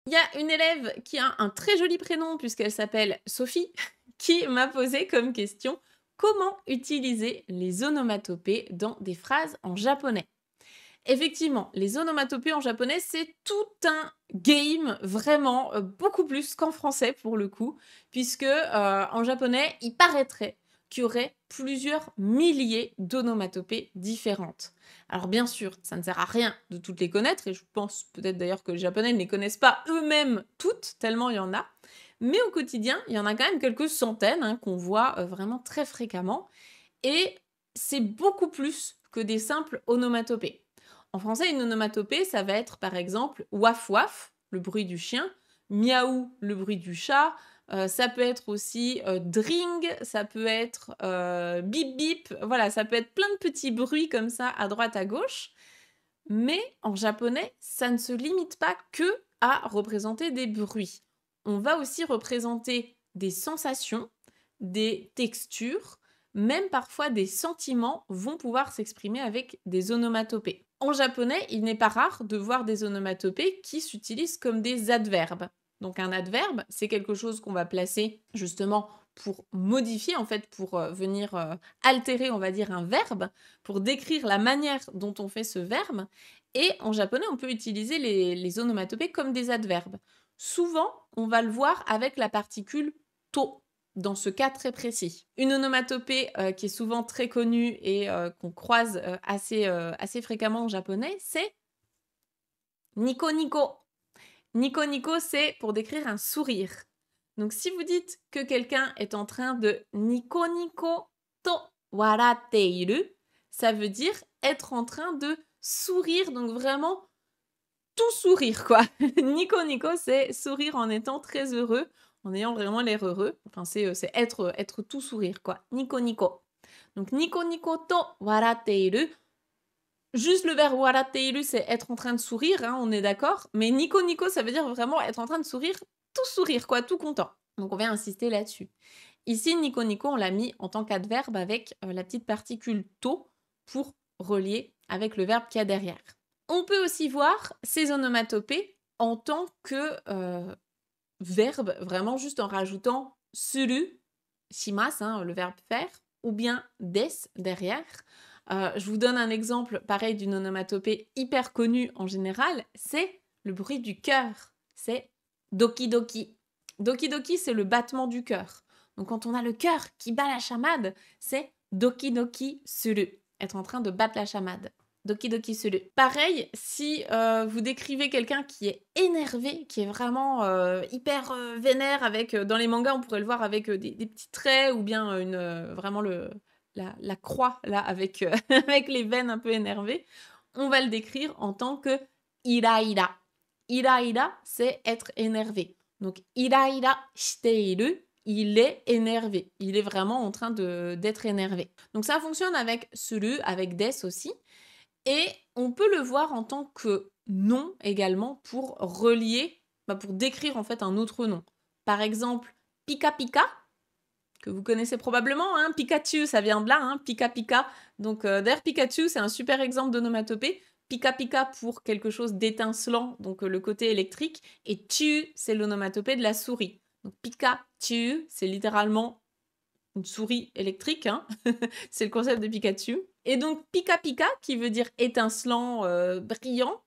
Il y a une élève qui a un très joli prénom puisqu'elle s'appelle Sophie, qui m'a posé comme question: «Comment utiliser les onomatopées dans des phrases en japonais?» Effectivement, les onomatopées en japonais, c'est tout un game, vraiment, beaucoup plus qu'en français pour le coup, puisque, en japonais, il paraîtrait qu'il y aurait plusieurs milliers d'onomatopées différentes. Alors bien sûr, ça ne sert à rien de toutes les connaître et je pense peut-être d'ailleurs que les japonais ne les connaissent pas eux-mêmes toutes, tellement il y en a. Mais au quotidien, il y en a quand même quelques centaines, hein, qu'on voit, vraiment très fréquemment et c'est beaucoup plus que des simples onomatopées. En français, une onomatopée, ça va être par exemple waf waf, le bruit du chien, miaou, le bruit du chat, ça peut être aussi dring, ça peut être bip bip, voilà, ça peut être plein de petits bruits comme ça à droite à gauche. Mais en japonais, ça ne se limite pas que à représenter des bruits. On va aussi représenter des sensations, des textures, même parfois des sentiments vont pouvoir s'exprimer avec des onomatopées. En japonais, il n'est pas rare de voir des onomatopées qui s'utilisent comme des adverbes. Donc un adverbe, c'est quelque chose qu'on va placer justement pour modifier, en fait, pour venir altérer, on va dire, un verbe, pour décrire la manière dont on fait ce verbe. Et en japonais, on peut utiliser les onomatopées comme des adverbes. Souvent, on va le voir avec la particule to, dans ce cas très précis. Une onomatopée qui est souvent très connue et qu'on croise assez fréquemment en japonais, c'est nico nico. Nico nico, c'est pour décrire un sourire. Donc si vous dites que quelqu'un est en train de nico nico to waratte iru, ça veut dire être en train de sourire, donc vraiment tout sourire, quoi. Nico nico, c'est sourire en étant très heureux, en ayant vraiment l'air heureux. Enfin, c'est être tout sourire, quoi. Nico nico. Donc nico nico to waratte iru. Juste le verbe waratte iru, c'est être en train de sourire, hein, on est d'accord. Mais nico nico, ça veut dire vraiment être en train de sourire, quoi, tout content. Donc on vient insister là-dessus. Ici, nico nico, on l'a mis en tant qu'adverbe avec la petite particule to pour relier avec le verbe qu'il y a derrière. On peut aussi voir ces onomatopées en tant que verbe, vraiment juste en rajoutant suru, shimasu, hein, le verbe faire, ou bien des derrière. Je vous donne un exemple pareil d'une onomatopée hyper connue en général, c'est le bruit du cœur. C'est doki doki. Doki doki, c'est le battement du cœur. Donc quand on a le cœur qui bat la chamade, c'est doki doki suru, être en train de battre la chamade. Doki doki suru. Pareil, si vous décrivez quelqu'un qui est énervé, qui est vraiment hyper vénère, avec dans les mangas, on pourrait le voir avec des petits traits ou bien vraiment la croix là avec, avec les veines un peu énervées, on va le décrire en tant que ira ira. Ira ira, c'est être énervé. Donc ira ira shiteiru, il est énervé. Il est vraiment en train d'être énervé. Donc ça fonctionne avec suru, avec des aussi. Et on peut le voir en tant que nom également pour relier, pour décrire en fait un autre nom. Par exemple, Pika Pika, que vous connaissez probablement, hein, Pikachu, ça vient de là, hein, Pika Pika. Donc d'ailleurs Pikachu, c'est un super exemple d'onomatopée. Pika Pika pour quelque chose d'étincelant, donc le côté électrique. Et tu, c'est l'onomatopée de la souris. Donc Pikachu, c'est littéralement une souris électrique, hein. C'est le concept de Pikachu. Et donc Pika Pika, qui veut dire étincelant, brillant.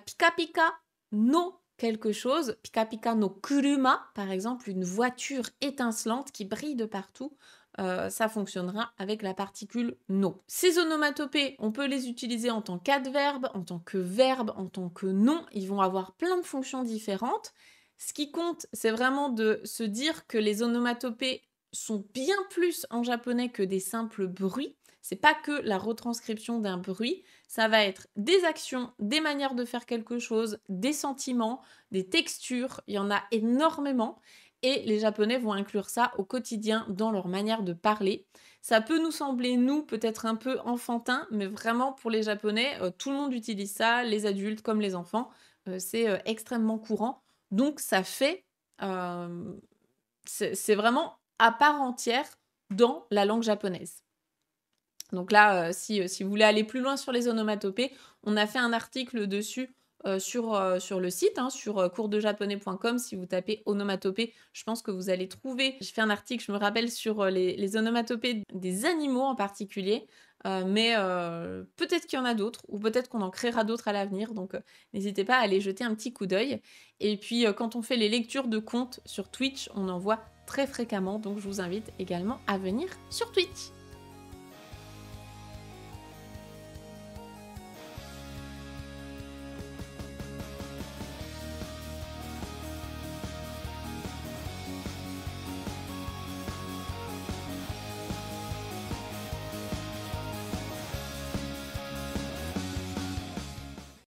Pika Pika no quelque chose. Pika Pika no kuruma, par exemple, une voiture étincelante qui brille de partout. Ça fonctionnera avec la particule no. Ces onomatopées, on peut les utiliser en tant qu'adverbe, en tant que verbe, en tant que nom. Ils vont avoir plein de fonctions différentes. Ce qui compte, c'est vraiment de se dire que les onomatopées sont bien plus en japonais que des simples bruits. C'est pas que la retranscription d'un bruit, ça va être des actions, des manières de faire quelque chose, des sentiments, des textures, il y en a énormément et les japonais vont inclure ça au quotidien dans leur manière de parler. Ça peut nous sembler, nous, peut-être un peu enfantin, mais vraiment pour les japonais, tout le monde utilise ça, les adultes comme les enfants, c'est extrêmement courant. Donc ça fait, c'est vraiment à part entière dans la langue japonaise. Donc là, si vous voulez aller plus loin sur les onomatopées, on a fait un article dessus sur le site, hein, sur, coursdejaponais.com. Si vous tapez onomatopée, je pense que vous allez trouver. J'ai fait un article, je me rappelle, sur, les onomatopées des animaux en particulier, mais peut-être qu'il y en a d'autres ou peut-être qu'on en créera d'autres à l'avenir, donc n'hésitez pas à aller jeter un petit coup d'œil et puis, quand on fait les lectures de contes sur Twitch, on en voit très fréquemment, donc je vous invite également à venir sur Twitch.